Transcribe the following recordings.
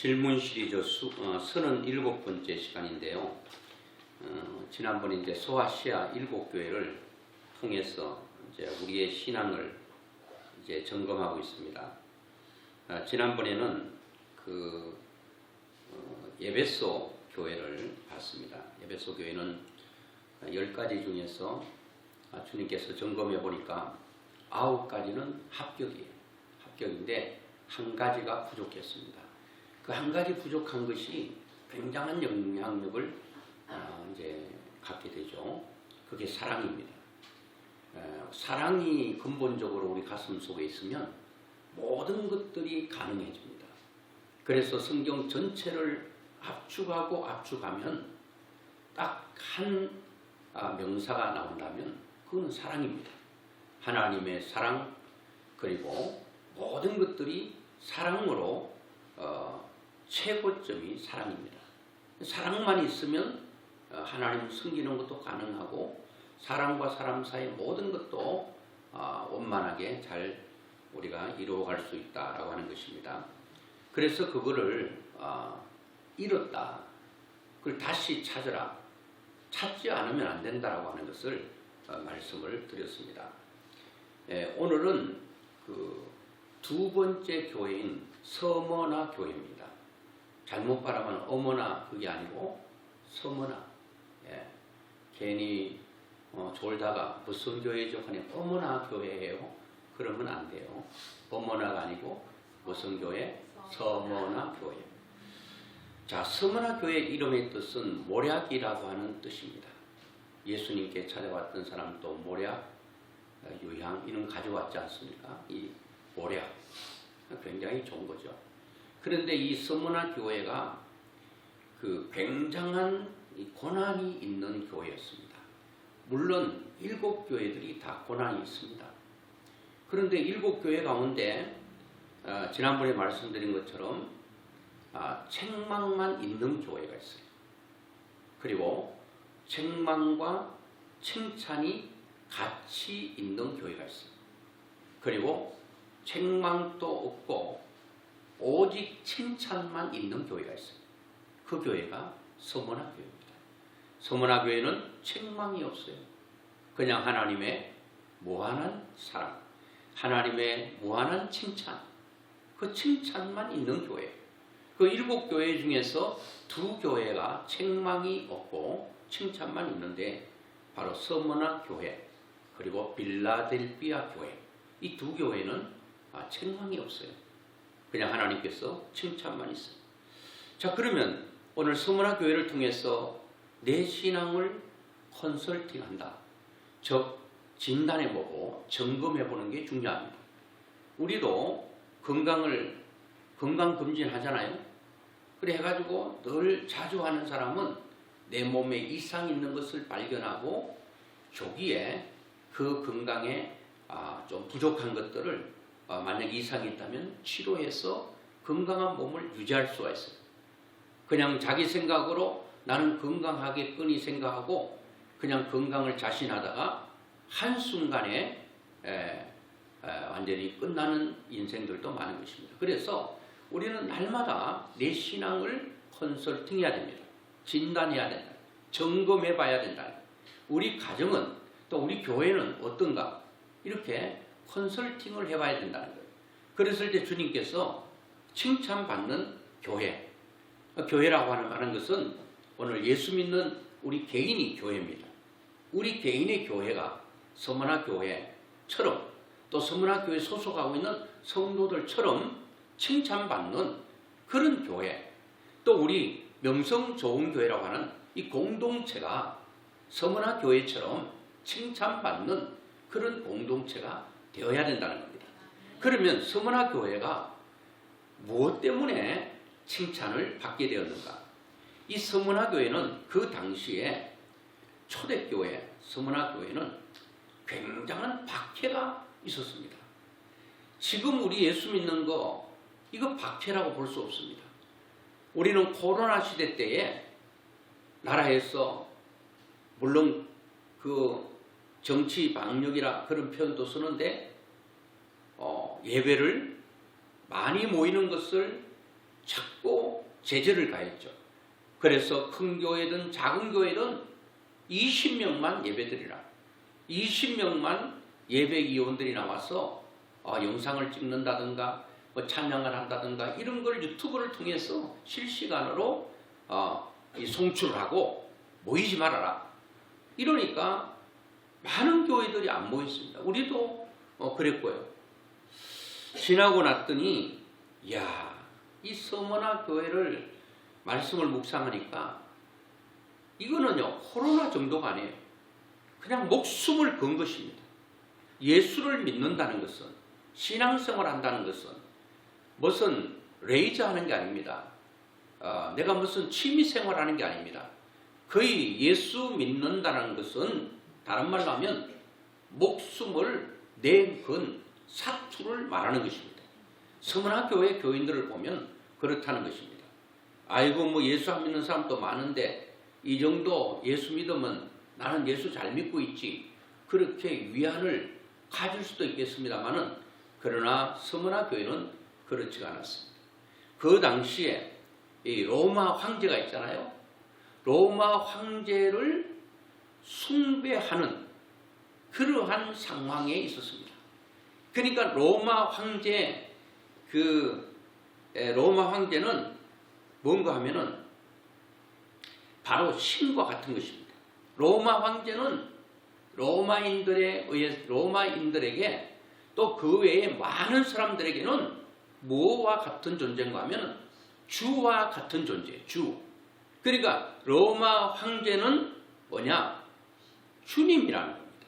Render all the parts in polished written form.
질문 시리즈 37번째 시간인데요. 지난번에 이제 소아시아 7교회를 통해서 이제 우리의 신앙을 이제 점검하고 있습니다. 지난번에는 에베소 교회를 봤습니다. 에베소 교회는 10가지 중에서 주님께서 점검해 보니까 9가지는 합격인데 한 가지가 부족했습니다. 그 한 가지 부족한 것이 굉장한 영향력을 이제 갖게 되죠. 그게 사랑입니다. 사랑이 근본적으로 우리 가슴 속에 있으면 모든 것들이 가능해집니다. 그래서 성경 전체를 압축하면 딱 한 명사가 나온다면 그건 사랑입니다. 하나님의 사랑, 그리고 모든 것들이 사랑으로 최고점이 사랑입니다. 사랑만 있으면 하나님을 섬기는 것도 가능하고 사람과 사람 사이 모든 것도 원만하게 잘 우리가 이루어갈 수 있다라고 하는 것입니다. 그래서 그거를 잃었다. 그걸 다시 찾으라. 찾지 않으면 안 된다라고 하는 것을 말씀을 드렸습니다. 오늘은 두 번째 교회인 서머나 교회입니다. 잘못 발음하면 어머나 그게 아니고 서머나. 괜히 졸다가 무슨 교회죠? 하니 어머나 교회예요. 그러면 안 돼요. 어머나가 아니고 무슨 교회? 서머나 교회. 자, 서머나 교회 이름의 뜻은 모략이라고 하는 뜻입니다. 예수님께 찾아왔던 사람도 모략, 유향 이런 가져왔지 않습니까? 이 모략 굉장히 좋은 거죠. 그런데 이 서머나 교회가 굉장한 고난이 있는 교회였습니다. 물론 7교회들이 다 고난이 있습니다. 그런데 7교회 가운데 지난번에 말씀드린 것처럼 책망만 있는 교회가 있어요. 그리고 책망과 칭찬이 같이 있는 교회가 있어요. 그리고 책망도 없고 오직 칭찬만 있는 교회가 있어요. 그 교회가 서머나 교회입니다. 서머나 교회는 책망이 없어요. 그냥 하나님의 무한한 사랑, 하나님의 무한한 칭찬, 그 칭찬만 있는 교회. 그 7교회 중에서 2교회가 책망이 없고 칭찬만 있는데 바로 서머나 교회 그리고 빌라델피아 교회, 이 2교회는 책망이 없어요. 그냥 하나님께서 칭찬만 있어요. 자, 그러면 오늘 서머나 교회를 통해서 내 신앙을 컨설팅한다. 즉 진단해보고 점검해보는 게 중요합니다. 우리도 건강검진하잖아요. 그래 해가지고 늘 자주 하는 사람은 내 몸에 이상이 있는 것을 발견하고 조기에 그 건강에 좀 부족한 것들을 만약 이상이 있다면 치료해서 건강한 몸을 유지할 수가 있어요. 그냥 자기 생각으로 나는 건강하겠거니 생각하고 그냥 건강을 자신하다가 한순간에 완전히 끝나는 인생들도 많은 것입니다. 그래서 우리는 날마다 내 신앙을 컨설팅해야 됩니다. 진단해야 된다. 점검해 봐야 된다. 우리 가정은 또 우리 교회는 어떤가? 이렇게 컨설팅을 해봐야 된다는 거예요. 그래서 이제 주님께서 칭찬받는 교회, 교회라고 하는 것은 오늘 예수 믿는 우리 개인이 교회입니다. 우리 개인의 교회가 서머나 교회처럼 또 서머나 교회 소속하고 있는 성도들처럼 칭찬받는 그런 교회, 또 우리 명성 좋은 교회라고 하는 이 공동체가 서머나 교회처럼 칭찬받는 그런 공동체가 되어야 된다는 겁니다. 그러면 서머나 교회가 무엇 때문에 칭찬을 받게 되었는가? 이 서머나 교회는 그 당시에 초대교회 서머나 교회는 굉장한 박해가 있었습니다. 지금 우리 예수 믿는 거 이거 박해라고 볼 수 없습니다. 우리는 코로나 시대 때에 나라에서 물론 그 정치 방역이라 그런 표현도 쓰는데 예배를 많이 모이는 것을 자꾸 제재를 가했죠. 그래서 큰 교회든 작은 교회든 20명만 예배드리라. 20명만 예배위원들이 나와서 영상을 찍는다든가 찬양을 한다든가 이런 걸 유튜브를 통해서 실시간으로 송출을 하고 모이지 말아라. 이러니까 많은 교회들이 안 모였습니다. 우리도 그랬고요. 지나고 났더니 이 서머나 교회를 말씀을 묵상하니까 이거는요 코로나 정도가 아니에요. 그냥 목숨을 건 것입니다. 예수를 믿는다는 것은, 신앙생활 한다는 것은 무슨 레이저 하는 게 아닙니다. 내가 무슨 취미생활 하는 게 아닙니다. 거의 예수 믿는다는 것은 다른 말로 하면 목숨을 내건 사투를 말하는 것입니다. 서머나 교회 교인들을 보면 그렇다는 것입니다. 아이고 뭐 예수 안 믿는 사람도 많은데 이 정도 예수 믿으면 나는 예수 잘 믿고 있지, 그렇게 위안을 가질 수도 있겠습니다만은, 그러나 서머나 교회는 그렇지가 않았습니다. 그 당시에 이 로마 황제가 있잖아요. 로마 황제를 숭배하는 그러한 상황에 있었습니다. 그러니까 로마 황제는 뭔가 하면은 바로 신과 같은 것입니다. 로마 황제는 로마인들에게 또 그 외에 많은 사람들에게는 뭐와 같은 존재인가 하면 주와 같은 존재예요. 주. 그러니까 로마 황제는 뭐냐? 주님이라는 겁니다.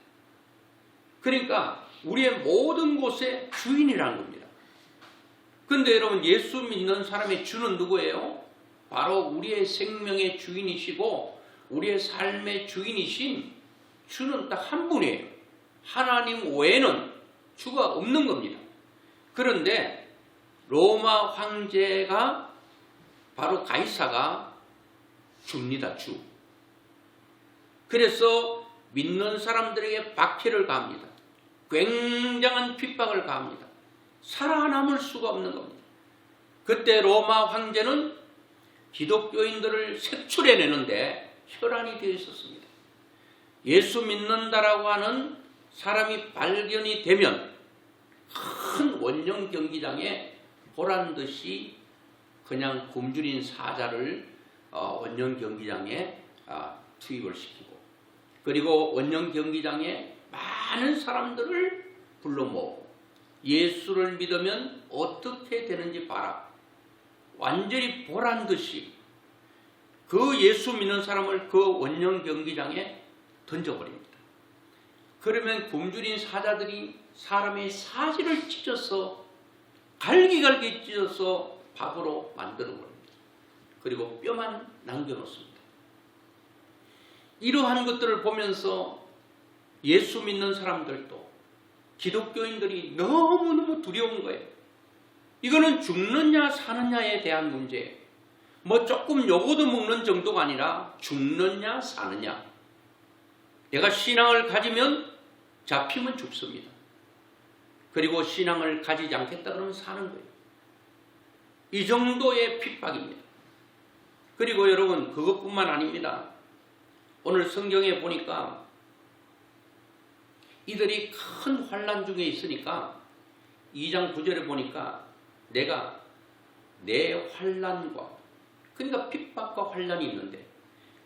그러니까 우리의 모든 곳의 주인이라는 겁니다. 그런데 여러분, 예수 믿는 사람의 주는 누구예요? 바로 우리의 생명의 주인이시고 우리의 삶의 주인이신 주는 딱 한 분이에요. 하나님 외에는 주가 없는 겁니다. 그런데 로마 황제가 바로 가이사가 주입니다. 주. 그래서 믿는 사람들에게 박해를 가합니다. 굉장한 핍박을 가합니다. 살아남을 수가 없는 겁니다. 그때 로마 황제는 기독교인들을 색출해내는데 혈안이 되어 있었습니다. 예수 믿는다라고 하는 사람이 발견이 되면 큰 원형 경기장에 보란듯이 그냥 굶주린 사자를 원형 경기장에 투입을 시키고, 그리고 원형 경기장에 많은 사람들을 불러 모으고, 예수를 믿으면 어떻게 되는지 봐라. 완전히 보란듯이 그 예수 믿는 사람을 그 원형 경기장에 던져버립니다. 그러면 굶주린 사자들이 사람의 사지를 찢어서 갈기갈기 찢어서 밥으로 만들어버립니다. 그리고 뼈만 남겨놓습니다. 이러한 것들을 보면서 예수 믿는 사람들도, 기독교인들이 너무너무 두려운 거예요. 이거는 죽느냐 사느냐에 대한 문제예요. 뭐 조금 요거도 먹는 정도가 아니라 죽느냐 사느냐. 내가 신앙을 가지면 잡히면 죽습니다. 그리고 신앙을 가지지 않겠다 그러면 사는 거예요. 이 정도의 핍박입니다. 그리고 여러분, 그것뿐만 아닙니다. 오늘 성경에 보니까 이들이 큰 환난 중에 있으니까 2장 9절에 보니까 내가 내 환난과, 그러니까 핍박과 환난이 있는데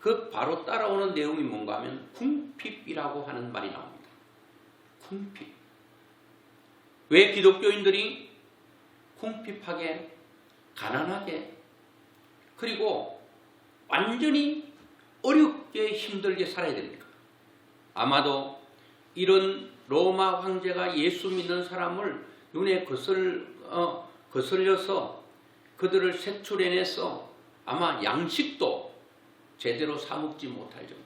그 바로 따라오는 내용이 뭔가 하면 궁핍이라고 하는 말이 나옵니다. 궁핍. 왜 기독교인들이 궁핍하게, 가난하게, 그리고 완전히 어렵게 힘들게 살아야 됩니까? 아마도 이런 로마 황제가 예수 믿는 사람을 눈에 거슬려서 그들을 색출해내서 아마 양식도 제대로 사먹지 못할 정도.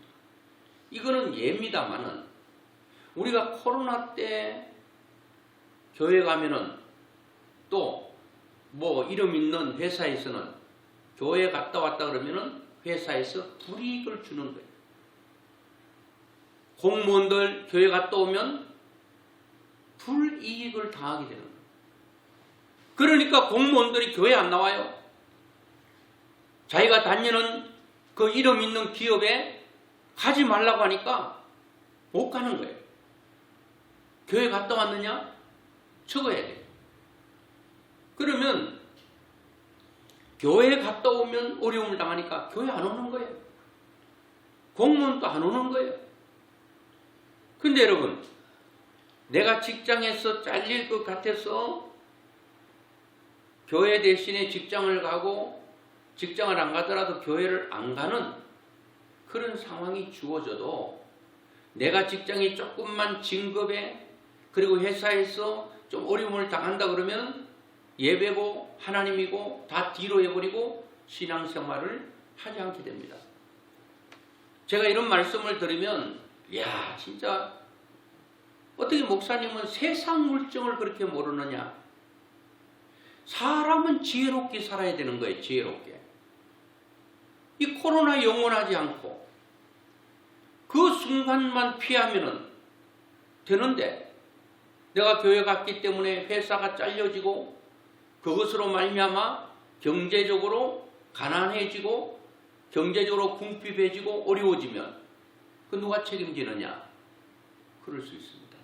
이거는 예입니다마는 우리가 코로나 때 교회 가면은 또 뭐 이름 있는 회사에서는 교회 갔다 왔다 그러면은 회사에서 불이익을 주는 거예요. 공무원들 교회 갔다 오면 불이익을 당하게 되는 거예요. 그러니까 공무원들이 교회 안 나와요. 자기가 다니는 그 이름 있는 기업에 가지 말라고 하니까 못 가는 거예요. 교회 갔다 왔느냐? 적어야 돼요. 그러면 교회 갔다 오면 어려움을 당하니까 교회 안 오는 거예요. 공무원도 안 오는 거예요. 근데 여러분, 내가 직장에서 잘릴 것 같아서 교회 대신에 직장을 가고 직장을 안 가더라도 교회를 안 가는 그런 상황이 주어져도 내가 직장이 조금만 진급해 그리고 회사에서 좀 어려움을 당한다 그러면 예배고 하나님이고 다 뒤로 해버리고 신앙생활을 하지 않게 됩니다. 제가 이런 말씀을 들으면 야 진짜 어떻게 목사님은 세상 물정을 그렇게 모르느냐. 사람은 지혜롭게 살아야 되는 거예요. 지혜롭게. 이 코로나 영원하지 않고 그 순간만 피하면 되는데 내가 교회 갔기 때문에 회사가 잘려지고 그것으로 말미암아 경제적으로 가난해지고 경제적으로 궁핍해지고 어려워지면 그 누가 책임지느냐? 그럴 수 있습니다.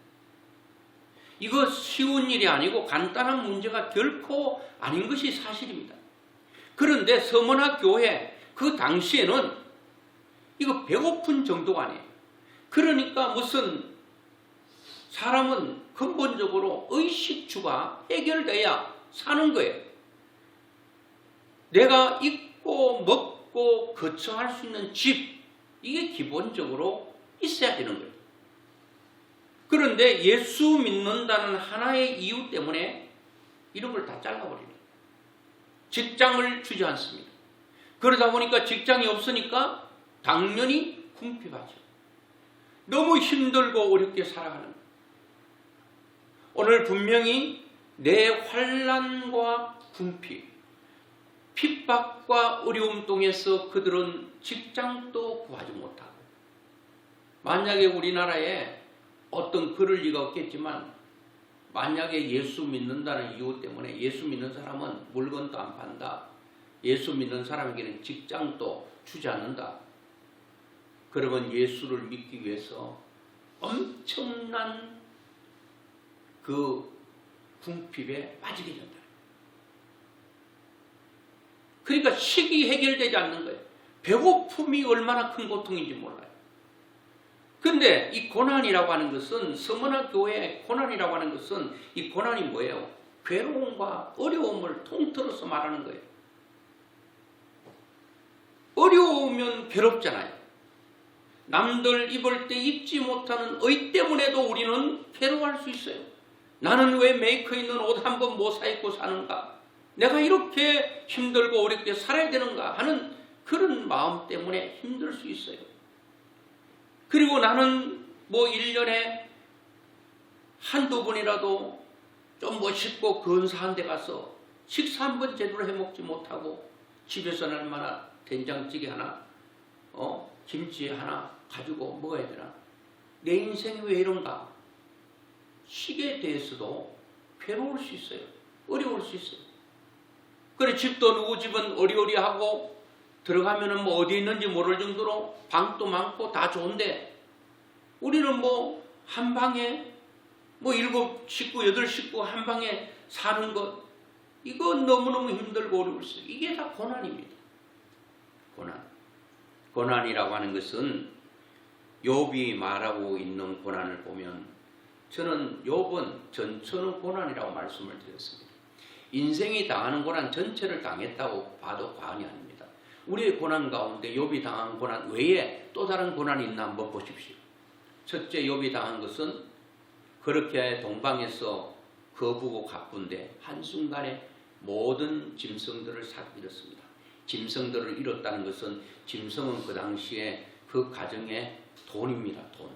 이거 쉬운 일이 아니고 간단한 문제가 결코 아닌 것이 사실입니다. 그런데 서머나 교회 그 당시에는 이거 배고픈 정도가 아니에요. 그러니까 무슨 사람은 근본적으로 의식주가 해결돼야 사는 거예요. 내가 입고 먹고 거처할 수 있는 집, 이게 기본적으로 있어야 되는 거예요. 그런데 예수 믿는다는 하나의 이유 때문에 이런 걸 다 잘라버립니다. 직장을 주지 않습니다. 그러다 보니까 직장이 없으니까 당연히 궁핍하죠. 너무 힘들고 어렵게 살아가는 거예요. 오늘 분명히 내 환난과 궁핍, 핍박과 어려움 통해서 그들은 직장도 구하지 못하고 만약에 우리나라에 어떤 그럴 리가 없겠지만 만약에 예수 믿는다는 이유 때문에 예수 믿는 사람은 물건도 안 판다. 예수 믿는 사람에게는 직장도 주지 않는다. 그러면 예수를 믿기 위해서 엄청난 그 궁핍에 빠지게 된다. 그러니까 식이 해결되지 않는 거예요. 배고픔이 얼마나 큰 고통인지 몰라요. 근데 이 고난이라고 하는 것은 서머나 교회의 고난이라고 하는 것은 이 고난이 뭐예요? 괴로움과 어려움을 통틀어서 말하는 거예요. 어려우면 괴롭잖아요. 남들 입을 때 입지 못하는 의 때문에도 우리는 괴로워할 수 있어요. 나는 왜 메이커 있는 옷 한 번 못 사입고 사는가? 내가 이렇게 힘들고 어렵게 살아야 되는가 하는 그런 마음 때문에 힘들 수 있어요. 그리고 나는 뭐 1년에 한두 번이라도 좀 멋있고 근사한 데 가서 식사 한 번 제대로 해먹지 못하고 집에서 날마다 된장찌개 하나, 김치 하나 가지고 먹어야 되나? 내 인생이 왜 이런가? 식에 대해서도 괴로울 수 있어요. 어려울 수 있어요. 그래 집도 누구 집은 어리어리하고 들어가면은 뭐 어디 있는지 모를 정도로 방도 많고 다 좋은데 우리는 뭐 한 방에 뭐 7 식구, 8 식구 한 방에 사는 것 이건 너무너무 힘들고 어려울 수 있어요. 이게 다 고난입니다. 고난이라고 하는 것은 욥이 말하고 있는 고난을 보면 저는 욥은 전처는 고난이라고 말씀을 드렸습니다. 인생이 당하는 고난 전체를 당했다고 봐도 과언이 아닙니다. 우리의 고난 가운데 욥이 당한 고난 외에 또 다른 고난이 있나 한번 보십시오. 첫째 욥이 당한 것은 그렇게 동방에서 거부고 가쁜데 한순간에 모든 짐승들을 잃었습니다. 짐승들을 잃었다는 것은 짐승은 그 당시에 그 가정의 돈입니다. 돈.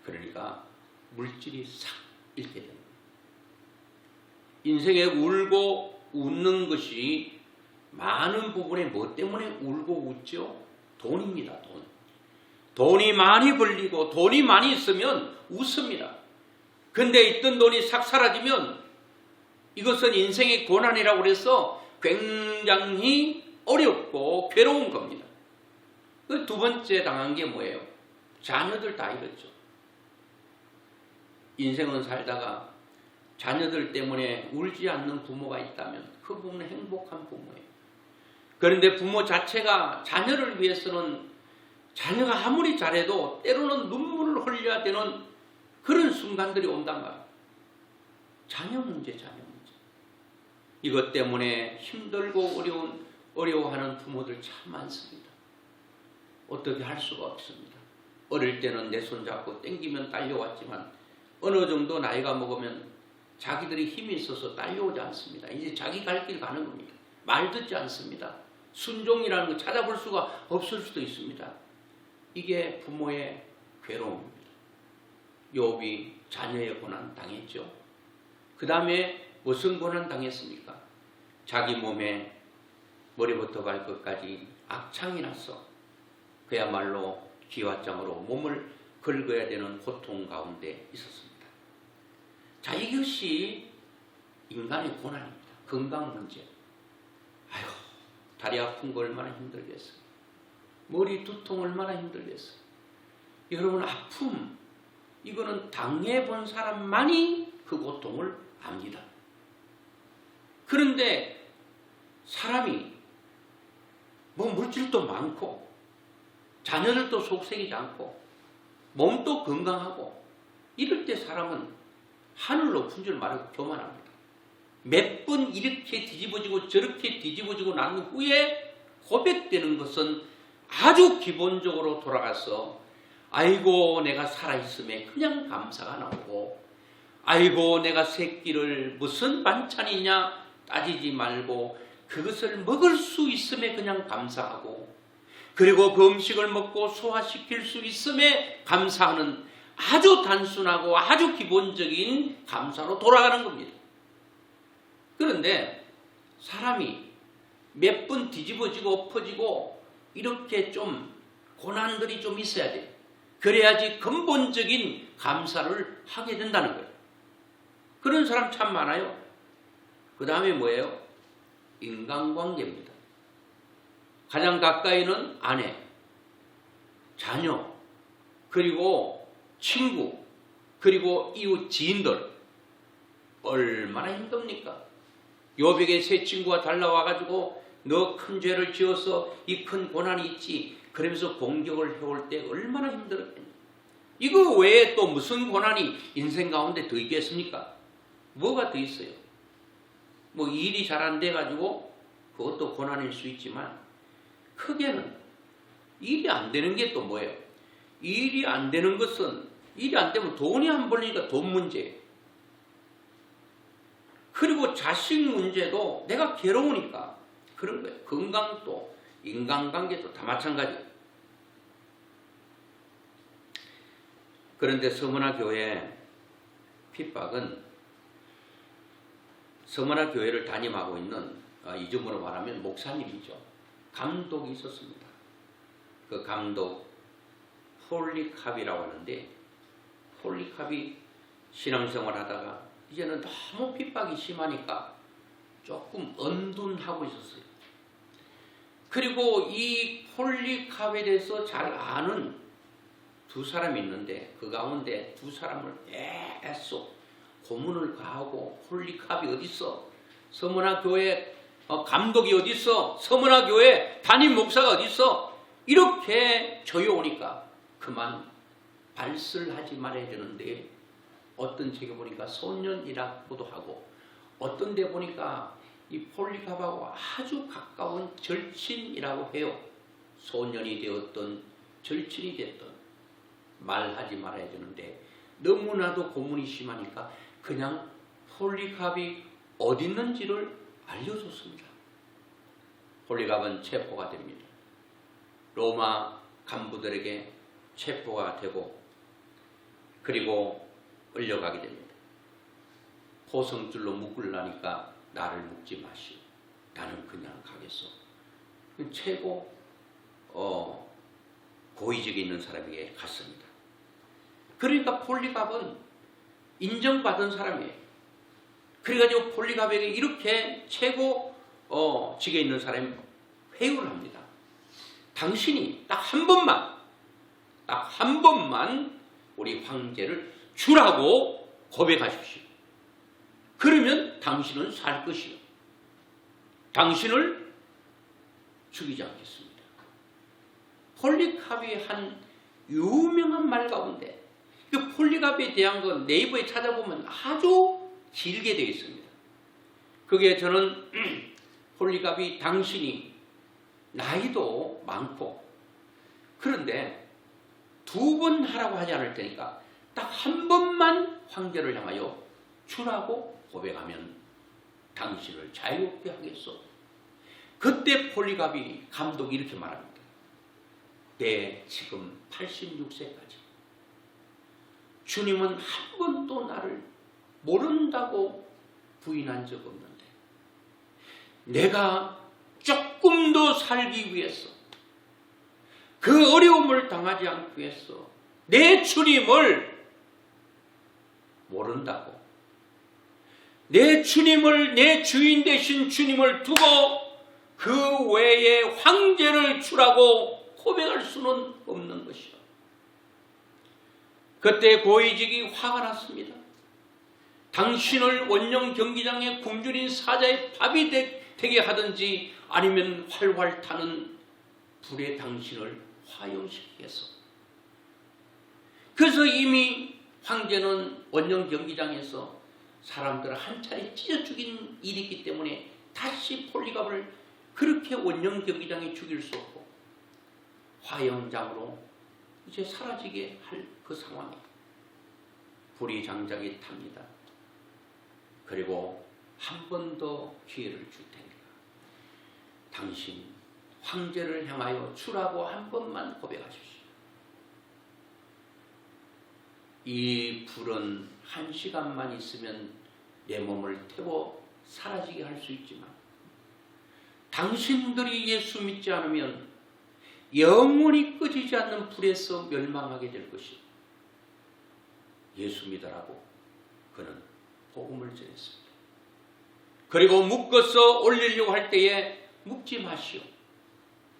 그러니까 물질이 싹 잃게 됩니다. 인생에 울고 웃는 것이 많은 부분에 뭐 때문에 울고 웃죠? 돈입니다. 돈. 돈이 많이 벌리고 돈이 많이 있으면 웃습니다. 근데 있던 돈이 싹 사라지면 이것은 인생의 고난이라고 해서 굉장히 어렵고 괴로운 겁니다. 그 두 번째 당한 게 뭐예요? 자녀들 다 이렇죠. 인생은 살다가 자녀들 때문에 울지 않는 부모가 있다면 그 부모는 행복한 부모예요. 그런데 부모 자체가 자녀를 위해서는 자녀가 아무리 잘해도 때로는 눈물을 흘려야 되는 그런 순간들이 온단 말이에요. 자녀 문제. 이것 때문에 힘들고 어려워하는 부모들 참 많습니다. 어떻게 할 수가 없습니다. 어릴 때는 내 손 잡고 땡기면 딸려왔지만 어느 정도 나이가 먹으면 자기들이 힘이 있어서 딸려오지 않습니다. 이제 자기 갈 길 가는 겁니다. 말 듣지 않습니다. 순종이라는 거 찾아볼 수가 없을 수도 있습니다. 이게 부모의 괴로움입니다. 욥이 자녀의 고난 당했죠. 그 다음에 무슨 고난 당했습니까? 자기 몸에 머리부터 발끝까지 악창이 났어. 그야말로 기왓장으로 몸을 긁어야 되는 고통 가운데 있었습니다. 자, 이것이 인간의 고난입니다. 건강 문제. 아이고, 다리 아픈 거 얼마나 힘들겠어요. 머리 두통 얼마나 힘들겠어요. 여러분, 아픔, 이거는 당해본 사람만이 그 고통을 압니다. 그런데 사람이 뭐 물질도 많고 자녀들도 속색이지 않고 몸도 건강하고 이럴 때 사람은 하늘 높은 줄 말하고 교만합니다. 몇 번 이렇게 뒤집어지고 저렇게 뒤집어지고 난 후에 고백되는 것은 아주 기본적으로 돌아가서 아이고 내가 살아있음에 그냥 감사가 나오고 아이고 내가 새끼를 무슨 반찬이냐 따지지 말고 그것을 먹을 수 있음에 그냥 감사하고 그리고 그 음식을 먹고 소화시킬 수 있음에 감사하는 아주 단순하고 아주 기본적인 감사로 돌아가는 겁니다. 그런데 사람이 몇 번 뒤집어지고 엎어지고 이렇게 좀 고난들이 좀 있어야 돼요. 그래야지 근본적인 감사를 하게 된다는 거예요. 그런 사람 참 많아요. 그 다음에 뭐예요? 인간관계입니다. 가장 가까이는 아내, 자녀, 그리고 친구, 그리고 이웃 지인들. 얼마나 힘듭니까? 욥에게 세 친구가 달라와가지고 너 큰 죄를 지어서 이 큰 고난이 있지 그러면서 공격을 해올 때 얼마나 힘들었겠냐. 이거 외에 또 무슨 고난이 인생 가운데 더 있겠습니까? 뭐가 더 있어요? 뭐 일이 잘 안 돼가지고 그것도 고난일 수 있지만 크게는 일이 안 되는 게 또 뭐예요? 일이 안 되는 것은 일이 안 되면 돈이 안 벌리니까 돈 문제예요. 그리고 자식 문제도 내가 괴로우니까 그런 거예요. 건강도 인간관계도 다 마찬가지예요. 그런데 서머나 교회 핍박은 서머나 교회를 담임하고 있는 이름으로 말하면 목사님이죠. 감독이 있었습니다. 그 감독 폴리캅이라고 하는데 폴리캅이 신앙생활 하다가 이제는 너무 핍박이 심하니까 조금 은둔하고 있었어요. 그리고 이 폴리캅에 대해서 잘 아는 두 사람이 있는데 그 가운데 두 사람을 계속 고문을 가하고 폴리캅이 어딨어? 서머나 교회 감독이 어딨어? 서머나 교회 담임 목사가 어딨어? 이렇게 조여오니까 그만 발설하지 말아야 되는데 어떤 책에 보니까 소년이라고도 하고 어떤 데 보니까 이 폴리캅하고 아주 가까운 절친이라고 해요. 소년이 되었던 절친이 됐던 말하지 말아야 되는데 너무나도 고문이 심하니까 그냥 폴리캅이 어디 있는지를 알려줬습니다. 폴리캅은 체포가 됩니다. 로마 간부들에게 체포가 되고 그리고 끌려가게 됩니다. 포성줄로 묶으려니까 나를 묶지 마시오. 나는 그냥 가겠소. 최고 고위직에 있는 사람에게 갔습니다. 그러니까 폴리캅은 인정받은 사람이에요. 그래가지고 폴리캅에게 이렇게 최고 직에 있는 사람이 회유를 합니다. 당신이 딱 한 번만 우리 황제를 주라고 고백하십시오. 그러면 당신은 살 것이요. 당신을 죽이지 않겠습니다. 폴리카비의 한 유명한 말 가운데, 그 폴리카비에 대한 건 네이버에 찾아보면 아주 길게 되어 있습니다. 그게 저는 폴리카비 당신이 나이도 많고 그런데 두 번 하라고 하지 않을 테니까 딱 한 번만 황제를 향하여 주라고 고백하면 당신을 자유롭게 하겠소. 그때 폴리카비 감독이 이렇게 말합니다. 내 지금 86세까지 주님은 한 번도 나를 모른다고 부인한 적 없는데 내가 조금 더 살기 위해서, 그 어려움을 당하지 않기 위해서 내 주님을 모른다고, 내 주님을, 내 주인 되신 주님을 두고 그 외에 황제를 주라고 고백할 수는 없는 것이요. 그때 고위직이 화가 났습니다. 당신을 원령 경기장의 굶주린 사자의 밥이 되게 하든지 아니면 활활 타는 불에 당신을 화형시키겠소. 그래서 이미 황제는 원령 경기장에서 사람들을 한 차례 찢어 죽인 일이 있기 때문에 다시 폴리카비를 그렇게 원령 경기장에 죽일 수 없고 화형장으로 이제 사라지게 할 그 상황에 불이 장작이 탑니다. 그리고 한 번 더 기회를 줄 테니까 당신 황제를 향하여 주라고 한 번만 고백하십시오. 이 불은 1시간만 있으면 내 몸을 태워 사라지게 할 수 있지만 당신들이 예수 믿지 않으면 영원히 꺼지지 않는 불에서 멸망하게 될 것이오. 예수 믿으라고 그는 복음을 전했습니다. 그리고 묶어서 올리려고 할 때에 묶지 마시오.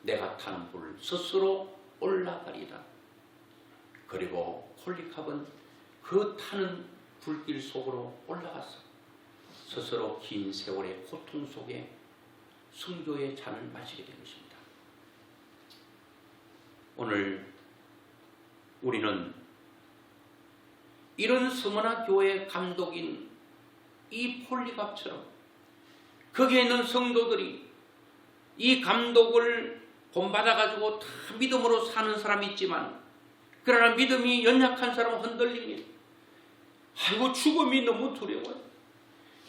내가 타는 불 스스로 올라가리라. 그리고 폴리카비는 그 타는 불길 속으로 올라가서 스스로 긴 세월의 고통 속에 순교의 잔을 마시게 된 것입니다. 오늘 우리는 이런 서머나 교회 감독인 이 폴리카비처럼 거기에 있는 성도들이 이 감독을 본받아가지고 다 믿음으로 사는 사람이 있지만 그러나 믿음이 연약한 사람은 흔들립니다. 아이고 죽음이 너무 두려워요.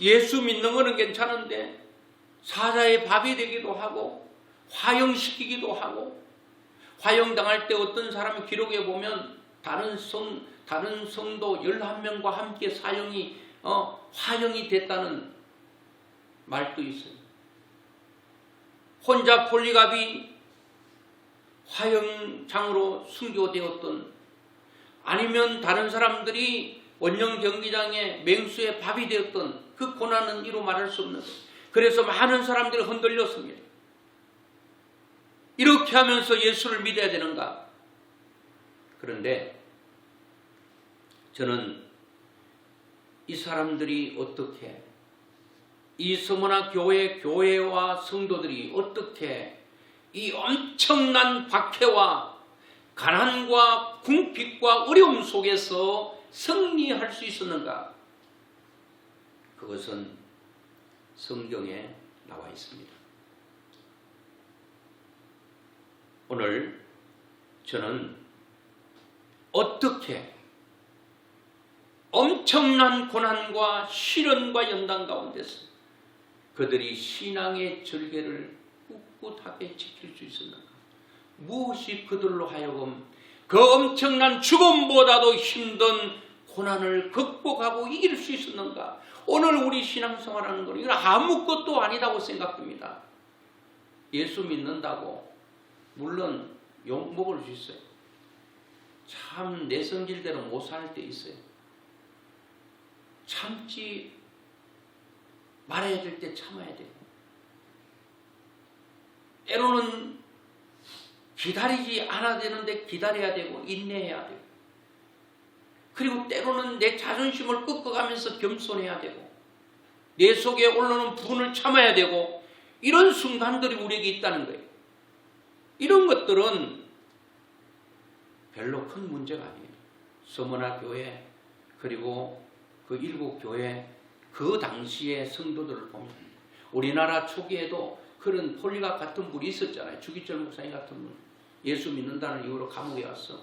예수 믿는 거는 괜찮은데 사자의 밥이 되기도 하고 화형시키기도 하고, 화형당할 때 어떤 사람의 기록에 보면 다른 성도 11명과 함께 화형이 됐다는 말도 있어요. 혼자 폴리카비 화형장으로 순교되었던, 아니면 다른 사람들이 원령 경기장에 맹수의 밥이 되었던 그 고난은 이루 말할 수 없는 거예요. 그래서 많은 사람들이 흔들렸습니다. 이렇게 하면서 예수를 믿어야 되는가? 그런데 저는 이 사람들이 어떻게, 이 서머나 교회와 성도들이 어떻게 이 엄청난 박해와 가난과 궁핍과 어려움 속에서 승리할 수 있었는가? 그것은 성경에 나와 있습니다. 오늘 저는 어떻게 엄청난 고난과 시련과 연단 가운데서 그들이 신앙의 절개를 꿋꿋하게 지킬 수 있었는가? 무엇이 그들로 하여금 그 엄청난 죽음보다도 힘든 고난을 극복하고 이길 수 있었는가? 오늘 우리 신앙생활하는 건 이건 아무것도 아니다고 생각합니다. 예수 믿는다고 물론 욕먹을 수 있어요. 참 내 성질대로 못 살 때 있어요. 참지 말아야 될 때 참아야 돼요. 때로는 기다리지 않아야 되는데 기다려야 되고 인내해야 되고, 그리고 때로는 내 자존심을 꺾어가면서 겸손해야 되고, 내 속에 올라오는 분을 참아야 되고, 이런 순간들이 우리에게 있다는 거예요. 이런 것들은 별로 큰 문제가 아니에요. 서머나 교회, 그리고 그 일곱 교회, 그 당시의 성도들을 보면 우리나라 초기에도 그런 폴리갑 같은 분이 있었잖아요. 주기철 목사님 같은 분. 예수 믿는다는 이유로 감옥에 와서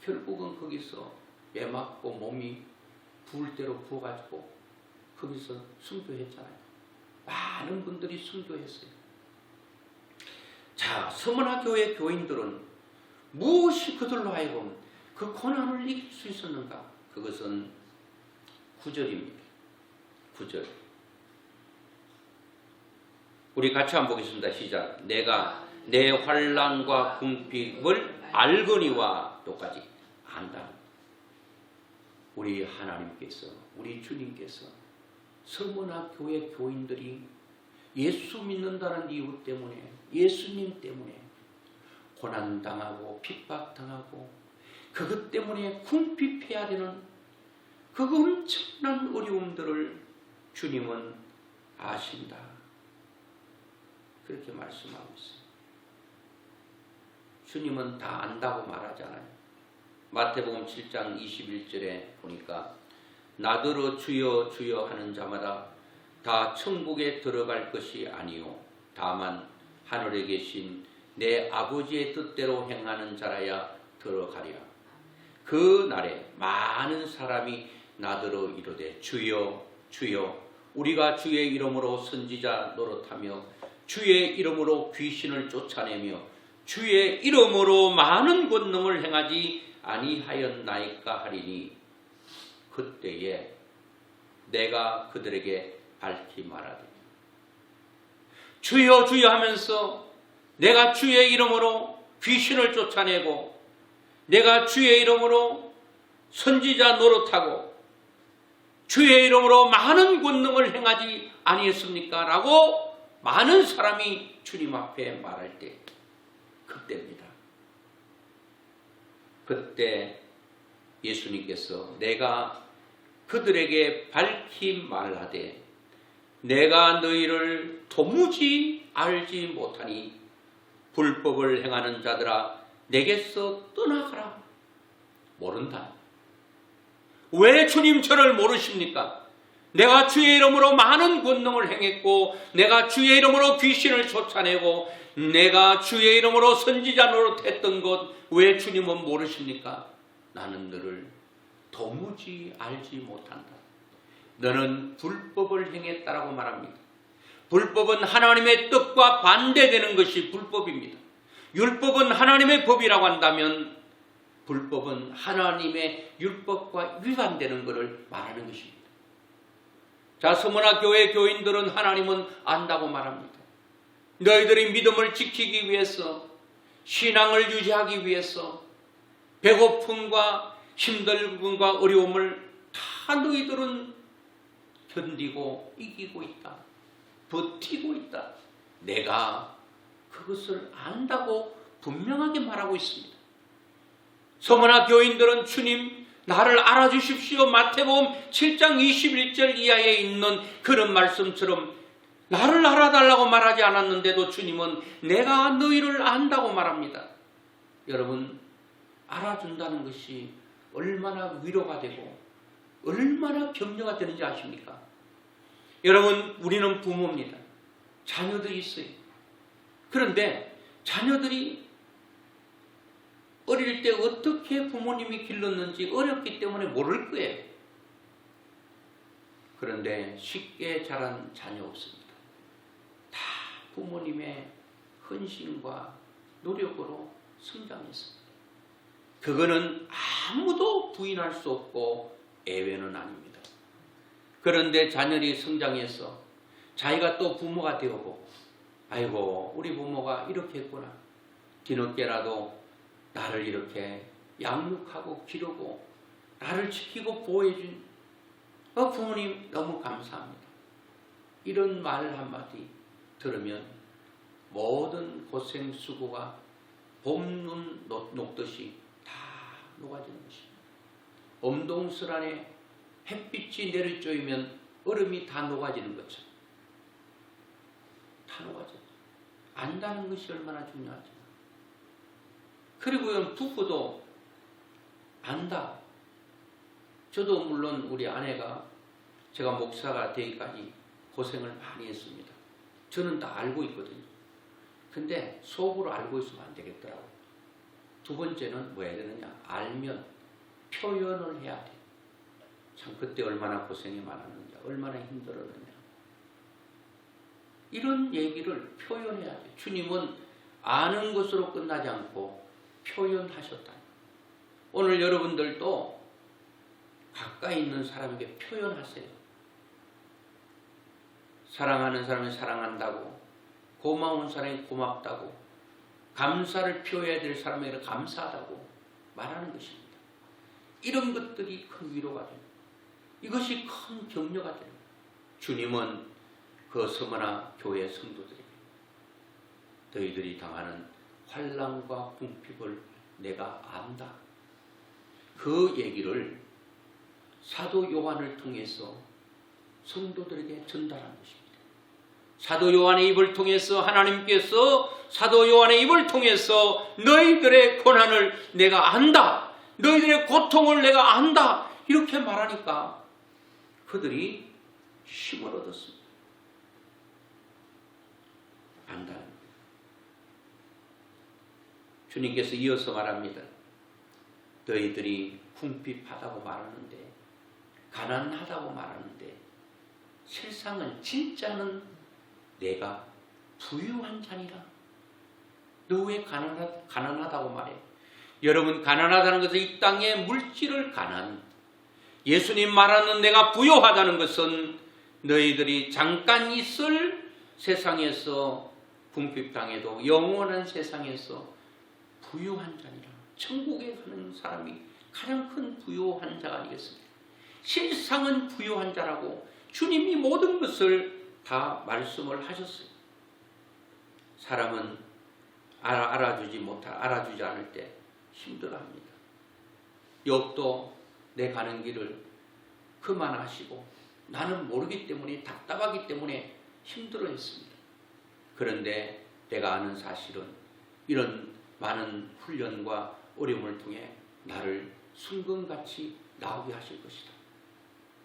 결국은 거기서 매 맞고 몸이 부을 대로 부어가지고 거기서 순교했잖아요. 많은 분들이 순교했어요. 자, 서머나 교회 교인들은 무엇이 그들로 하여금 그 고난을 이길 수 있었는가? 그것은 9절입니다. 9절. 우리 같이 한번 보겠습니다. 시작. 내가 내 환난과 궁핍을 알거니와 똑같이 안다. 우리 하나님께서, 우리 주님께서 서머나 교회 교인들이 예수 믿는다는 이유 때문에, 예수님 때문에 고난당하고 핍박당하고 그것 때문에 궁핍해야 되는 그 엄청난 어려움들을 주님은 아신다. 그렇게 말씀하고 있어요. 주님은 다 안다고 말하잖아요. 마태복음 7장 21절에 보니까 나더러 주여 주여 하는 자마다 다 천국에 들어갈 것이 아니요 다만 하늘에 계신 내 아버지의 뜻대로 행하는 자라야 들어가리라. 그 날에 많은 사람이 나더러 이르되 주여 주여 우리가 주의 이름으로 선지자 노릇하며 주의 이름으로 귀신을 쫓아내며 주의 이름으로 많은 권능을 행하지 아니하였나이까 하리니 그때에 내가 그들에게 밝히 말하되 주여 주여 하면서 내가 주의 이름으로 귀신을 쫓아내고 내가 주의 이름으로 선지자 노릇하고 주의 이름으로 많은 권능을 행하지 아니했습니까? 라고 많은 사람이 주님 앞에 말할 때 그때입니다. 그때 예수님께서 내가 그들에게 밝히 말하되 내가 너희를 도무지 알지 못하니 불법을 행하는 자들아 내게서 떠나가라. 모른다. 왜 주님 저를 모르십니까? 내가 주의 이름으로 많은 권능을 행했고 내가 주의 이름으로 귀신을 쫓아내고 내가 주의 이름으로 선지자 노릇했던 것 왜 주님은 모르십니까? 나는 너를 도무지 알지 못한다. 너는 불법을 행했다라고 말합니다. 불법은 하나님의 뜻과 반대되는 것이 불법입니다. 율법은 하나님의 법이라고 한다면 불법은 하나님의 율법과 위반되는 것을 말하는 것입니다. 자, 서머나 교회 교인들은 하나님은 안다고 말합니다. 너희들이 믿음을 지키기 위해서 신앙을 유지하기 위해서 배고픔과 힘듦과 어려움을 다 너희들은 견디고 이기고 있다. 버티고 있다. 내가 그것을 안다고 분명하게 말하고 있습니다. 서머나 교인들은 주님 나를 알아주십시오. 마태복음 7장 21절 이하에 있는 그런 말씀처럼 나를 알아달라고 말하지 않았는데도 주님은 내가 너희를 안다고 말합니다. 여러분, 알아준다는 것이 얼마나 위로가 되고 얼마나 격려가 되는지 아십니까? 여러분, 우리는 부모입니다. 자녀들이 있어요. 그런데 자녀들이 어릴 때 어떻게 부모님이 길렀는지 어렵기 때문에 모를 거예요. 그런데 쉽게 자란 자녀 없습니다. 다 부모님의 헌신과 노력으로 성장했습니다. 그거는 아무도 부인할 수 없고 예외는 아닙니다. 그런데 자녀들이 성장해서 자기가 또 부모가 되어보고 아이고 우리 부모가 이렇게 했구나. 뒤늦게라도 나를 이렇게 양육하고 기르고 나를 지키고 보호해준 부모님 너무 감사합니다. 이런 말 한마디 들으면 모든 고생 수고가 봄눈 녹듯이 다 녹아지는 것입니다. 엄동설 안에 햇빛이 내리쬐면 얼음이 다 녹아지는 것처럼 다 녹아져요. 안다는 것이 얼마나 중요하죠. 그리고 부부도 안다. 저도 물론 우리 아내가 제가 목사가 되기까지 고생을 많이 했습니다. 저는 다 알고 있거든요. 근데 속으로 알고 있으면 안 되겠더라고요. 두 번째는 뭐 해야 되느냐? 알면 표현을 해야 돼. 참 그때 얼마나 고생이 많았느냐, 얼마나 힘들었느냐. 이런 얘기를 표현해야 돼. 주님은 아는 것으로 끝나지 않고 표현하셨다. 오늘 여러분들도 가까이 있는 사람에게 표현하세요. 사랑하는 사람이 사랑한다고, 고마운 사람이 고맙다고, 감사를 표해야 될 사람에게 감사하다고 말하는 것입니다. 이런 것들이 큰 위로가 됩니다. 이것이 큰 격려가 됩니다. 주님은 그 서머나 교회 성도들에게 너희들이 당하는 환난과 궁핍을 내가 안다. 그 얘기를 사도 요한을 통해서 성도들에게 전달한 것입니다. 사도 요한의 입을 통해서 하나님께서 사도 요한의 입을 통해서 너희들의 고난을 내가 안다. 너희들의 고통을 내가 안다. 이렇게 말하니까 그들이 힘을 얻었습니다. 안다는 거예요. 주님께서 이어서 말합니다. 너희들이 궁핍하다고 말하는데, 가난하다고 말하는데, 실상은 진짜는 내가 부유한 자니라. 너 왜 가난하다고 말해? 여러분, 가난하다는 것은 이 땅의 물질을 가난, 예수님 말하는 내가 부유하다는 것은 너희들이 잠깐 있을 세상에서 궁핍당해도 영원한 세상에서 부유한 자니라. 천국에 가는 사람이 가장 큰 부유한 자가 아니겠습니까? 실상은 부유한 자라고 주님이 모든 것을 다 말씀을 하셨어요. 사람은 알아주지 않을 때 힘들어합니다. 욥도 내 가는 길을 그만하시고 나는 모르기 때문에, 답답하기 때문에 힘들어했습니다. 그런데 내가 아는 사실은 이런 많은 훈련과 어려움을 통해 나를 순금같이 나오게 하실 것이다.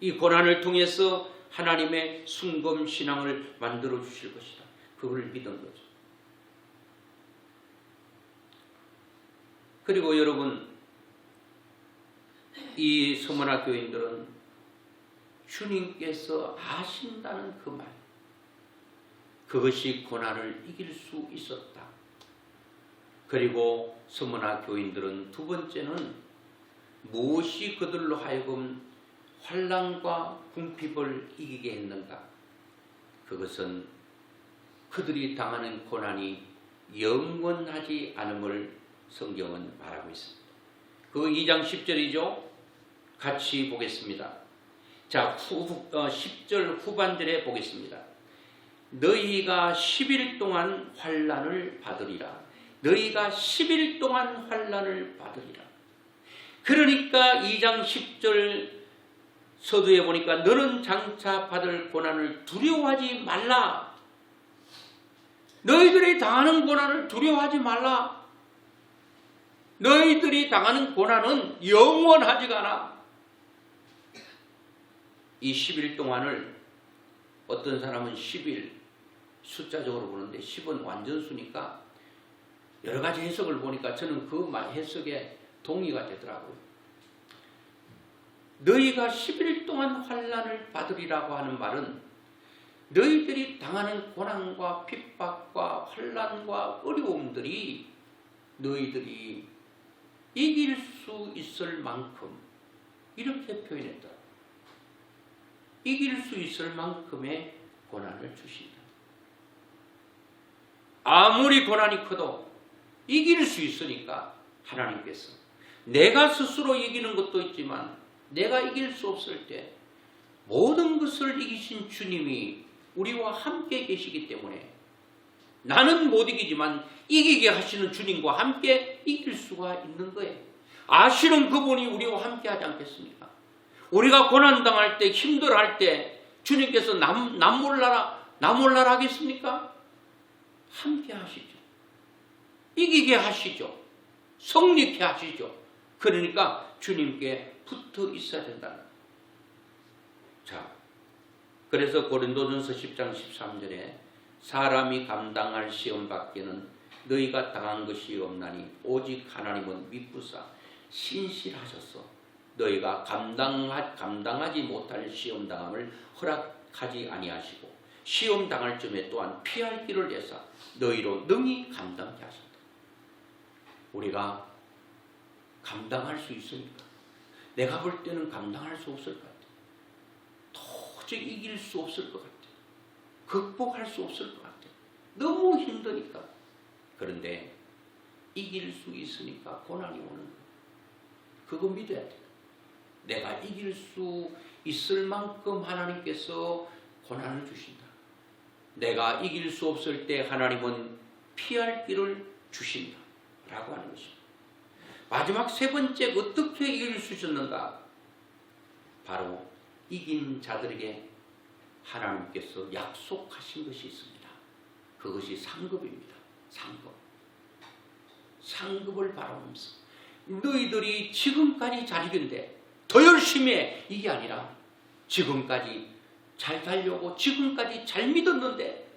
이 고난을 통해서 하나님의 순금 신앙을 만들어 주실 것이다. 그걸 믿은 거죠. 그리고 여러분, 이 서머나 교인들은 주님께서 아신다는 그 말, 그것이 고난을 이길 수 있었다. 그리고 서머나 교인들은 두 번째는 무엇이 그들로 하여금 환난과 궁핍을 이기게 했는가? 그것은 그들이 당하는 고난이 영원하지 않음을 성경은 말하고 있습니다. 그 2장 10절이죠. 같이 보겠습니다. 자, 10절 후반절에 보겠습니다. 너희가 10일 동안 환난을 받으리라. 너희가 10일 동안 환난을 받으리라. 그러니까 2장 10절 서두에 보니까 너는 장차 받을 고난을 두려워하지 말라. 너희들이 당하는 고난을 두려워하지 말라. 너희들이 당하는 고난은 영원하지가 않아. 이 10일 동안을 어떤 사람은 10일 숫자적으로 보는데 10은 완전수니까 여러 가지 해석을 보니까 저는 그 해석에 동의가 되더라고요. 너희가 10일 동안 환난을 받으리라고 하는 말은 너희들이 당하는 고난과 핍박과 환난과 어려움들이 너희들이 이길 수 있을 만큼, 이렇게 표현했더라고요. 이길 수 있을 만큼의 고난을 주신다. 아무리 고난이 커도 이길 수 있으니까 하나님께서, 내가 스스로 이기는 것도 있지만 내가 이길 수 없을 때 모든 것을 이기신 주님이 우리와 함께 계시기 때문에 나는 못 이기지만 이기게 하시는 주님과 함께 이길 수가 있는 거예요. 아시는 그분이 우리와 함께 하지 않겠습니까? 우리가 고난당할 때, 힘들어할 때 주님께서 남 몰라라 하겠습니까? 함께 하시죠. 이기게 하시죠. 성립케 하시죠. 그러니까 주님께 붙어 있어야 된다는 거예요. 자, 그래서 고린도전서 10장 13절에 사람이 감당할 시험 밖에는 너희가 당한 것이 없나니 오직 하나님은 미쁘사 신실하셔서 너희가 감당하지 못할 시험 당함을 허락하지 아니하시고 시험 당할 점에 또한 피할 길을 내사 너희로 능히 감당케 하신다. 우리가 감당할 수 있습니까? 내가 볼 때는 감당할 수 없을 것 같아요. 도저히 이길 수 없을 것 같아요. 극복할 수 없을 것 같아요. 너무 힘드니까. 그런데 이길 수 있으니까 고난이 오는 거예요. 그거 믿어야 돼요. 내가 이길 수 있을 만큼 하나님께서 고난을 주신다. 내가 이길 수 없을 때 하나님은 피할 길을 주신다. 라고 하는 것입니다. 마지막 세 번째 어떻게 이길 수 있었는가? 바로 이긴 자들에게 하나님께서 약속하신 것이 있습니다. 그것이 상급입니다. 상급을 바라보면서 너희들이 지금까지 잘 이긴데 더 열심히 해. 이게 아니라 지금까지 잘 달려고 지금까지 잘 믿었는데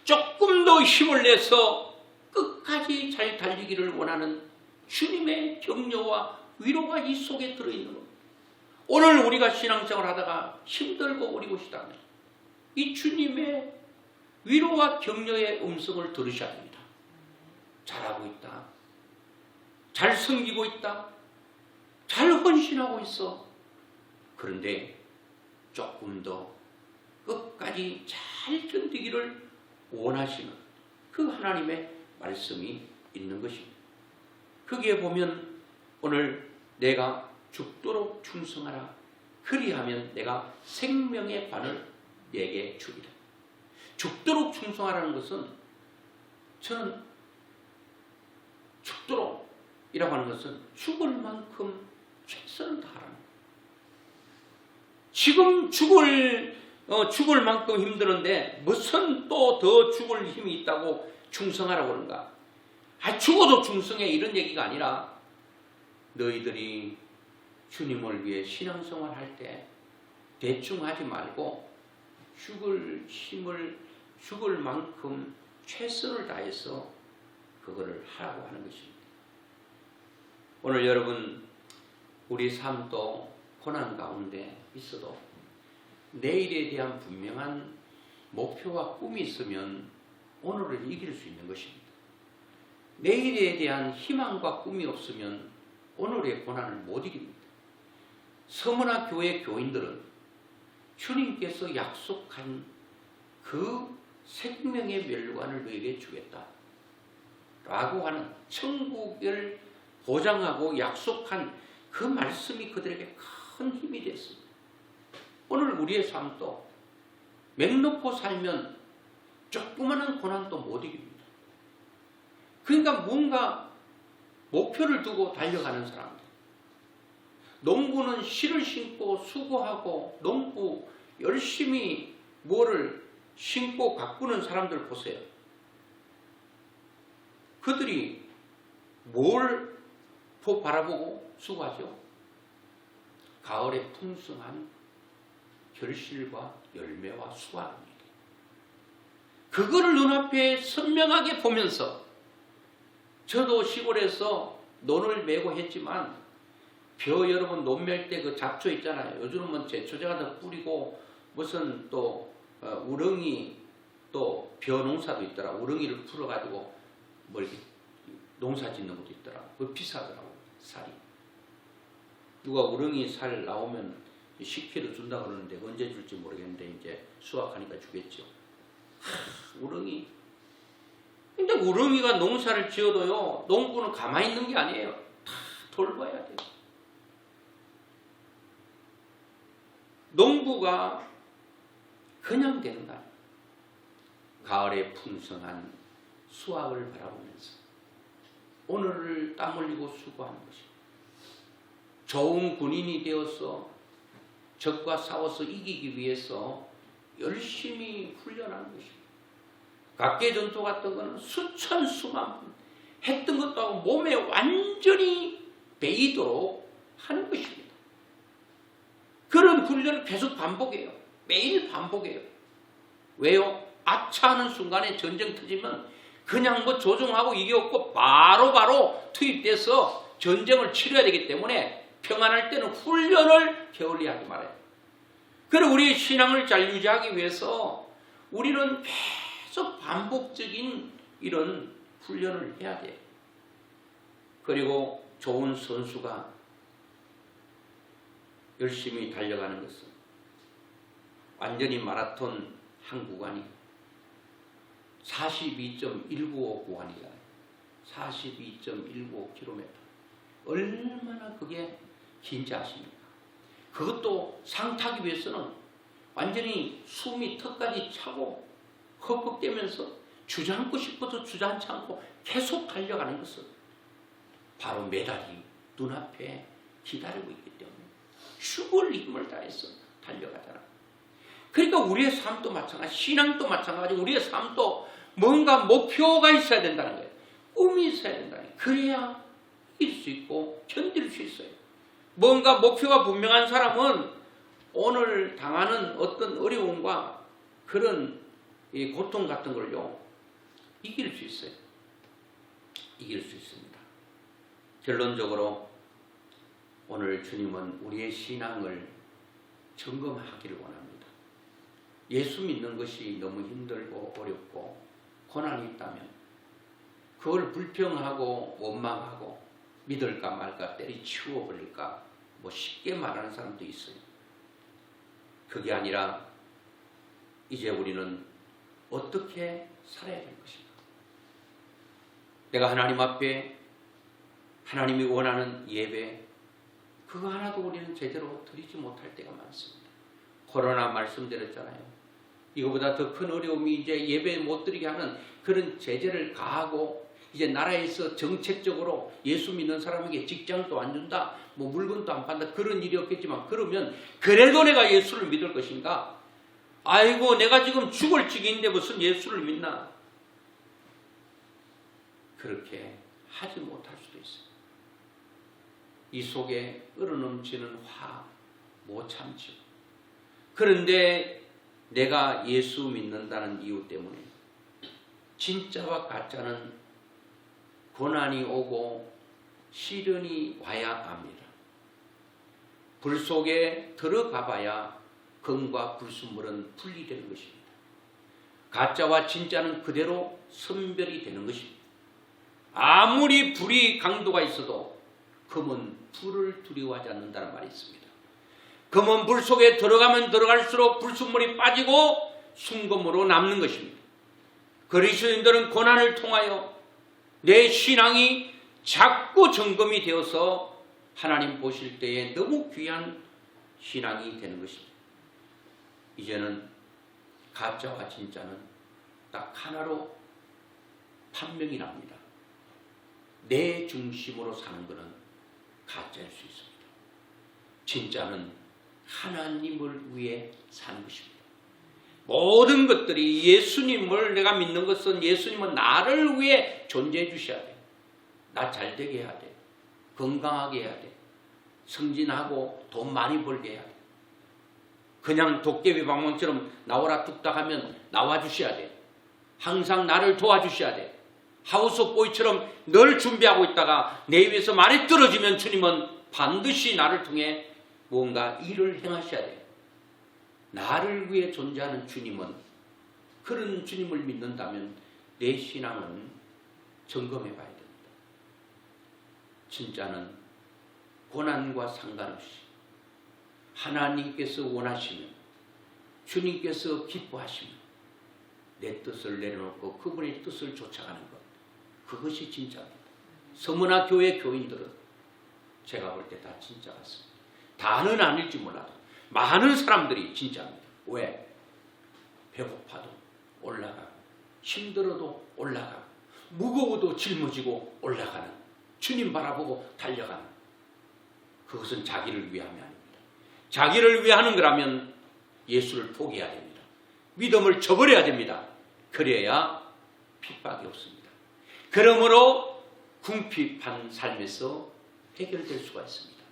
조금 더 힘을 내서 끝까지 잘 달리기를 원하는 주님의 격려와 위로가 이 속에 들어있는 겁니다. 오늘 우리가 신앙생활 하다가 힘들고 어리고 싶다면 이 주님의 위로와 격려의 음성을 들으셔야 됩니다. 잘하고 있다. 잘 섬기고 있다. 잘 헌신하고 있어. 그런데 조금 더 끝까지 잘 견디기를 원하시는 그 하나님의 말씀이 있는 것입니다. 거기에 보면 오늘 내가 죽도록 충성하라. 그리하면 내가 생명의 관을 내게 주리라. 죽도록 충성하라는 것은 저는 죽도록 이라고 하는 것은 죽을 만큼 최선을 다하라는 거예요. 지금 죽을 만큼 힘드는데 무슨 또 더 죽을 힘이 있다고 충성하라고 그런가? 죽어도 충성해 이런 얘기가 아니라 너희들이 주님을 위해 신앙생활 할 때 대충 하지 말고 죽을 만큼 최선을 다해서 그거를 하라고 하는 것입니다. 오늘 여러분 우리 삶도 고난 가운데 있어도 내일에 대한 분명한 목표와 꿈이 있으면 오늘을 이길 수 있는 것입니다. 내일에 대한 희망과 꿈이 없으면 오늘의 고난을 못 이깁니다. 서문화 교회 교인들은 주님께서 약속한 그 생명의 멸관을 너에게 주겠다 라고 하는 천국을 보장하고 약속한 그 말씀이 그들에게 큰 힘이 됐습니다. 오늘 우리의 삶도 맹 놓고 살면 조그마한 고난도 못 이깁니다. 그러니까 뭔가 목표를 두고 달려가는 사람들, 농부는 실을 심고 수고하고 농부 열심히 뭐를 심고 가꾸는 사람들 보세요. 그들이 뭘 바라보고 수고하죠? 가을의 풍성한 결실과 열매와 수확입니다. 그거를 눈앞에 선명하게 보면서 저도 시골에서 논을 메고 했지만 여러분 논 멜 때 그 잡초 있잖아요. 요즘은 제초제 같은 거 뿌리고 무슨 또 우렁이 또 벼 농사도 있더라. 우렁이를 풀어가지고 뭐 이렇게 농사 짓는 것도 있더라. 그거 비싸더라고 살이. 누가 우렁이 살 나오면 10kg 준다 그러는데 언제 줄지 모르겠는데 이제 수확하니까 주겠죠. 우렁이. 근데 우렁이가 농사를 지어도요, 농부는 가만히 있는 게 아니에요. 다 돌봐야 돼요. 농부가 그냥 되는 거 아니에요. 가을에 풍성한 수확을 바라보면서 오늘을 땀 흘리고 수고하는 것입니다. 좋은 군인이 되어서 적과 싸워서 이기기 위해서 열심히 훈련하는 것입니다. 각계전투 같은 것은 수천 수만 번 했던 것도 하고 몸에 완전히 배이도록 하는 것입니다. 그런 훈련을 계속 반복해요. 매일 반복해요. 왜요? 아차하는 순간에 전쟁 터지면 그냥 뭐 조종하고 이게 없고 바로바로 투입돼서 전쟁을 치러야 되기 때문에 평안할 때는 훈련을 게을리 하지 말아요. 그리고 우리의 신앙을 잘 유지하기 위해서 우리는 계속 반복적인 이런 훈련을 해야 돼요. 그리고 좋은 선수가 열심히 달려가는 것은 완전히 마라톤 한 구간이 42.195 구간이잖아요. 42.195km. 얼마나 그게 긴지 아십니까? 그것도 상타기 위해서는 완전히 숨이 턱까지 차고 헉헉대면서 주저앉고 싶어도 주저앉지 않고 계속 달려가는 것은 바로 메달이 눈앞에 기다리고 있기 때문에 죽을 힘을 다해서 달려가잖아. 그러니까 우리의 삶도 마찬가지, 신앙도 마찬가지, 우리의 삶도 뭔가 목표가 있어야 된다는 거예요. 꿈이 있어야 된다는 거예요. 그래야 이길 수 있고 견딜 수 있어요. 뭔가 목표가 분명한 사람은 오늘 당하는 어떤 어려움과 그런 고통 같은 걸요 이길 수 있어요. 이길 수 있습니다. 결론적으로 오늘 주님은 우리의 신앙을 점검하기를 원합니다. 예수 믿는 것이 너무 힘들고 어렵고 고난이 있다면 그걸 불평하고 원망하고 믿을까 말까 때리치워 버릴까 뭐 쉽게 말하는 사람도 있어요. 그게 아니라 이제 우리는 어떻게 살아야 될 것인가? 내가 하나님 앞에 하나님이 원하는 예배 그거 하나도 우리는 제대로 드리지 못할 때가 많습니다. 코로나 말씀드렸잖아요. 이거보다 더 큰 어려움이 이제 예배 못 드리게 하는 그런 제재를 가하고 이제 나라에서 정책적으로 예수 믿는 사람에게 직장도 안 준다, 뭐 물건도 안 판다 그런 일이 없겠지만 그러면 그래도 내가 예수를 믿을 것인가? 아이고 내가 지금 죽을 지경인데 무슨 예수를 믿나? 그렇게 하지 못할 수도 있어요. 이 속에 으르넘치는 화 못 참죠. 그런데 내가 예수 믿는다는 이유 때문에 진짜와 가짜는 고난이 오고 시련이 와야 합니다. 불 속에 들어가 봐야 검과 불순물은 분리되는 것입니다. 가짜와 진짜는 그대로 선별이 되는 것입니다. 아무리 불이 강도가 있어도 검은 불을 두려워하지 않는다는 말이 있습니다. 검은 불 속에 들어가면 들어갈수록 불순물이 빠지고 순검으로 남는 것입니다. 그리스도인들은 고난을 통하여 내 신앙이 자꾸 점검이 되어서 하나님 보실 때에 너무 귀한 신앙이 되는 것입니다. 이제는 가짜와 진짜는 딱 하나로 판명이 납니다. 내 중심으로 사는 것은 가짜일 수 있습니다. 진짜는 하나님을 위해 사는 것입니다. 모든 것들이 예수님을 내가 믿는 것은 예수님은 나를 위해 존재해 주셔야 돼. 나 잘 되게 해야 돼. 건강하게 해야 돼. 승진하고 돈 많이 벌게 해야 돼. 그냥 도깨비 방망처럼 나오라 뚝딱 하면 나와 주셔야 돼. 항상 나를 도와주셔야 돼. 하우스보이처럼 늘 준비하고 있다가 내 위에서 말이 떨어지면 주님은 반드시 나를 통해 뭔가 일을 행하셔야 돼요. 나를 위해 존재하는 주님은 그런 주님을 믿는다면 내 신앙은 점검해 봐야 됩니다. 진짜는 고난과 상관없이 하나님께서 원하시면 주님께서 기뻐하시면 내 뜻을 내려놓고 그분의 뜻을 쫓아가는 것 그것이 진짜입니다. 서문화 교회 교인들은 제가 볼 때 다 진짜 같습니다. 다는 아닐지 몰라도 많은 사람들이 진짜입니다. 왜? 배고파도 올라가고 힘들어도 올라가고 무거워도 짊어지고 올라가는, 주님 바라보고 달려가는, 그것은 자기를 위함이 아닙니다. 자기를 위하는 거라면 예수를 포기해야 됩니다. 믿음을 저버려야 됩니다. 그래야 핍박이 없습니다. 그러므로 궁핍한 삶에서 해결될 수가 있습니다.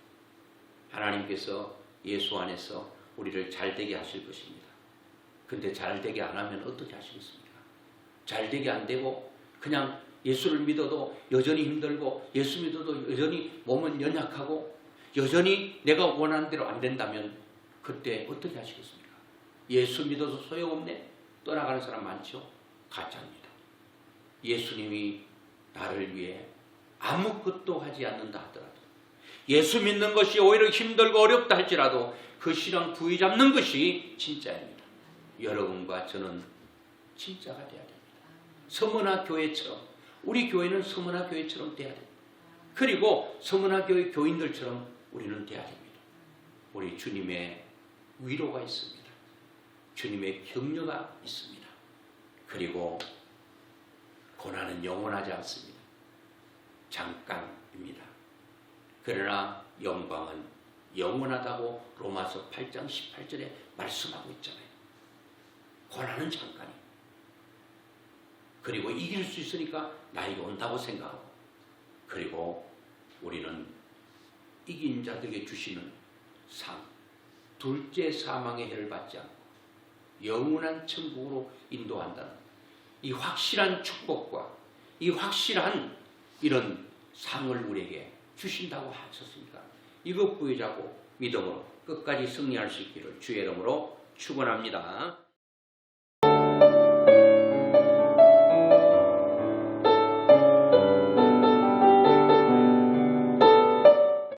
하나님께서 예수 안에서 우리를 잘되게 하실 것입니다. 근데 잘되게 안 하면 어떻게 하시겠습니까? 잘되게 안 되고 그냥 예수를 믿어도 여전히 힘들고, 예수 믿어도 여전히 몸은 연약하고, 여전히 내가 원하는 대로 안 된다면 그때 어떻게 하시겠습니까? 예수 믿어도 소용없네? 떠나가는 사람 많죠? 가짜입니다. 예수님이 나를 위해 아무것도 하지 않는다 하더라도, 예수 믿는 것이 오히려 힘들고 어렵다 할지라도 그 신앙 부위 잡는 것이 진짜입니다. 여러분과 저는 진짜가 돼야 됩니다. 서문화 교회처럼, 우리 교회는 서문화 교회처럼 돼야 됩니다. 그리고 서문화 교회 교인들처럼 우리는 돼야 됩니다. 우리 주님의 위로가 있습니다. 주님의 격려가 있습니다. 그리고 고난은 영원하지 않습니다. 잠깐입니다. 그러나 영광은 영원하다고 로마서 8장 18절에 말씀하고 있잖아요. 고난은 잠깐이에요. 그리고 이길 수 있으니까 나에게 온다고 생각하고, 그리고 우리는 이긴 자들에게 주시는 상, 둘째 사망의 해를 받지 않고 영원한 천국으로 인도한다는 이 확실한 축복과 이 확실한 이런 상을 우리에게 주신다고 하셨으니까 이것 부여자고 믿음으로 끝까지 승리할 수 있기를 주의 이름으로 축원합니다.